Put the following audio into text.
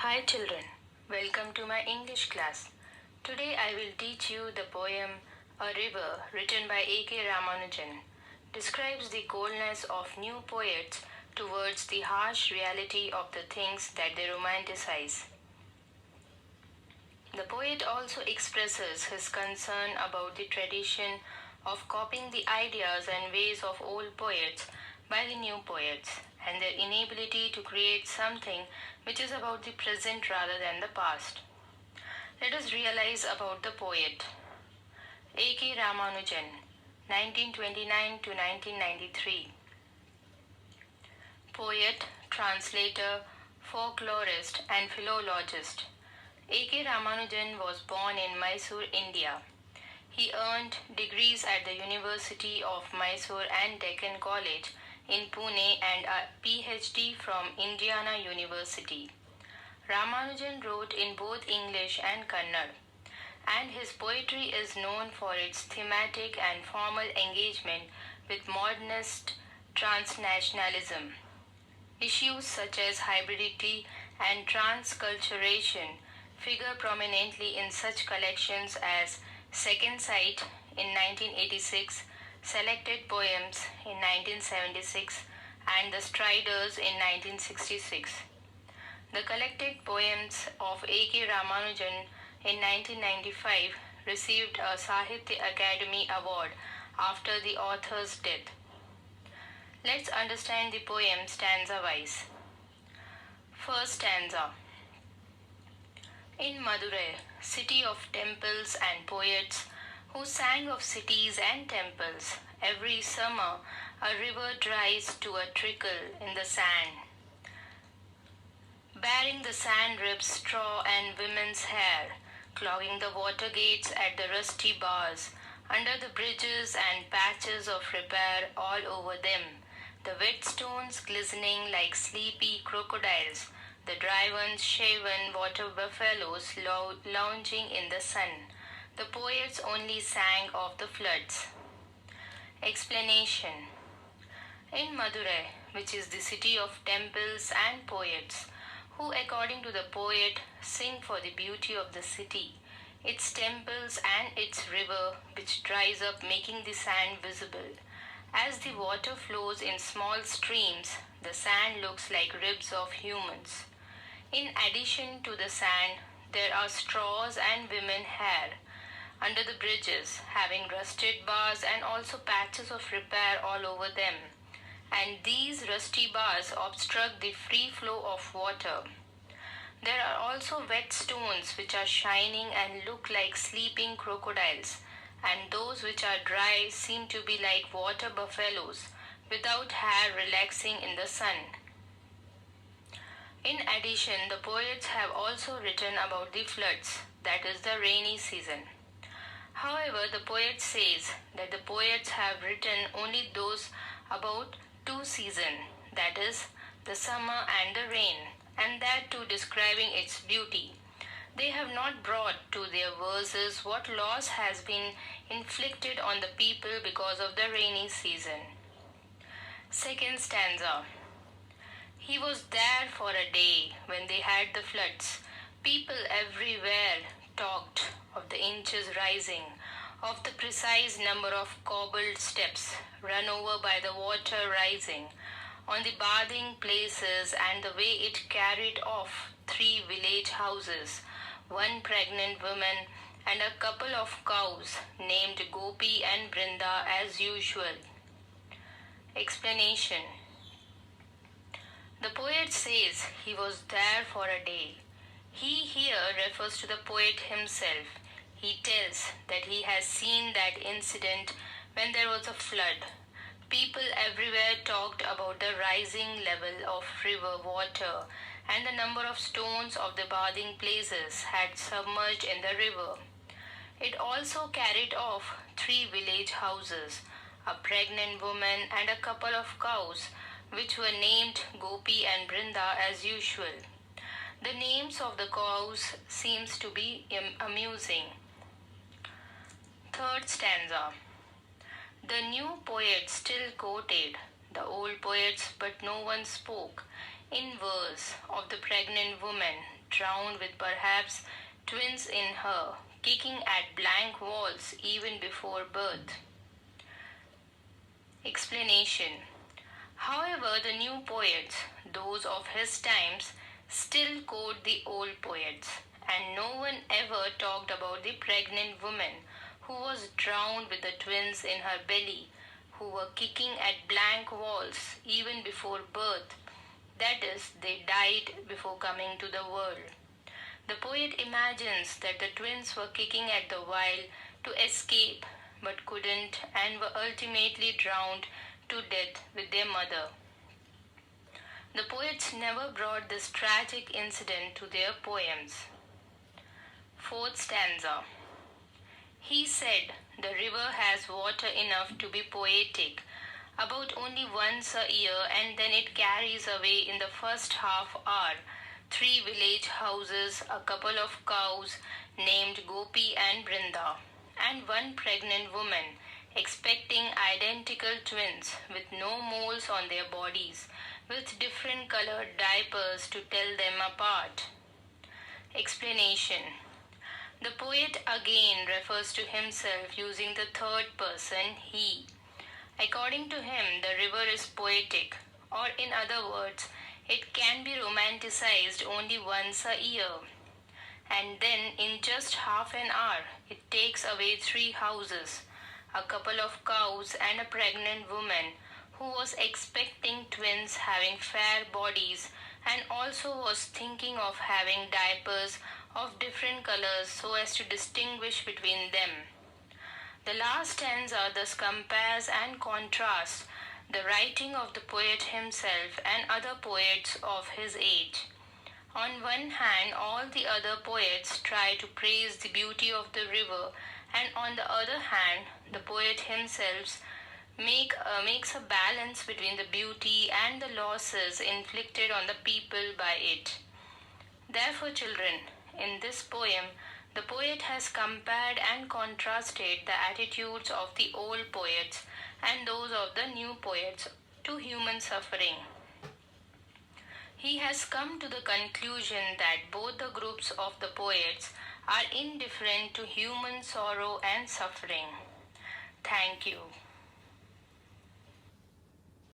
Hi children, welcome to my English class. Today I will teach you the poem A River written by A.K. Ramanujan. Describes the coldness of new poets towards the harsh reality of the things that they romanticize. The poet also expresses his concern about the tradition of copying the ideas and ways of old poets by the new poets and their inability to create something which is about the present rather than the past. Let us realize about the poet. A.K. Ramanujan, 1929 to 1993. Poet, translator, folklorist and philologist. A.K. Ramanujan was born in Mysore, India. He earned degrees at the University of Mysore and Deccan College in Pune and a PhD from Indiana University. Ramanujan wrote in both English and Kannada, and his poetry is known for its thematic and formal engagement with modernist transnationalism. Issues such as hybridity and transculturation figure prominently in such collections as Second Sight in 1986, Selected Poems in 1976, and The Striders in 1966. The collected poems of A.K. Ramanujan in 1995 received a Sahitya Academy Award after the author's death. Let's understand the poem stanza-wise. First stanza. In Madurai, city of temples and poets, who sang of cities and temples, every summer a river dries to a trickle in the sand, bearing the sand rips, straw and women's hair, clogging the water gates at the rusty bars, under the bridges and patches of repair all over them, the wet stones glistening like sleepy crocodiles, the dry ones shaven water buffaloes lounging in the sun. The poets only sang of the floods. Explanation. In Madurai, which is the city of temples and poets, who according to the poet sing for the beauty of the city, its temples and its river which dries up making the sand visible. As the water flows in small streams, the sand looks like ribs of humans. In addition to the sand, there are straws and women hair under the bridges, having rusted bars and also patches of repair all over them. And these rusty bars obstruct the free flow of water. There are also wet stones which are shining and look like sleeping crocodiles, and those which are dry seem to be like water buffaloes without hair relaxing in the sun. In addition, the poets have also written about the floods, that is the rainy season. However, the poet says that the poets have written only those about two seasons, that is the summer and the rain, and that too describing its beauty. They have not brought to their verses what loss has been inflicted on the people because of the rainy season. Second stanza. He was there for a day when they had the floods. People everywhere talked of the inches rising, of the precise number of cobbled steps run over by the water rising, on the bathing places and the way it carried off 3 village houses, 1 pregnant woman and a couple of cows named Gopi and Brinda as usual. Explanation. The poet says he was there for a day. He here refers to the poet himself. He tells that he has seen that incident when there was a flood. People everywhere talked about the rising level of river water, and the number of stones of the bathing places had submerged in the river. It also carried off 3 village houses, a pregnant woman and a couple of cows, which were named Gopi and Brinda as usual. The names of the cows seems to be amusing. Third stanza. The new poet still quoted the old poets, but no one spoke in verse of the pregnant woman drowned with perhaps twins in her, kicking at blank walls even before birth. Explanation. However, the new poets, those of his times, still quote the old poets, and no one ever talked about the pregnant woman who was drowned with the twins in her belly, who were kicking at blank walls even before birth. That is, they died before coming to the world. The poet imagines that the twins were kicking at the wall to escape but couldn't and were ultimately drowned to death with their mother. The poets never brought this tragic incident to their poems. Fourth stanza. He said, the river has water enough to be poetic, about only once a year, and then it carries away in the first half hour 3 village houses, a couple of cows named Gopi and Brinda, and one pregnant woman expecting identical twins with no moles on their bodies, with different colored diapers to tell them apart. Explanation. The poet again refers to himself using the third person, he. According to him, the river is poetic, or in other words, it can be romanticized only once a year. And then, in just half an hour, it takes away 3 houses, a couple of cows, and a pregnant woman who was expecting twins having fair bodies and also was thinking of having diapers of different colors so as to distinguish between them. The last stanza thus compares and contrasts the writing of the poet himself and other poets of his age. On one hand, all the other poets try to praise the beauty of the river, and on the other hand, the poet himself makes a balance between the beauty and the losses inflicted on the people by it. Therefore, children, in this poem, the poet has compared and contrasted the attitudes of the old poets and those of the new poets to human suffering. He has come to the conclusion that both the groups of the poets are indifferent to human sorrow and suffering. Thank you.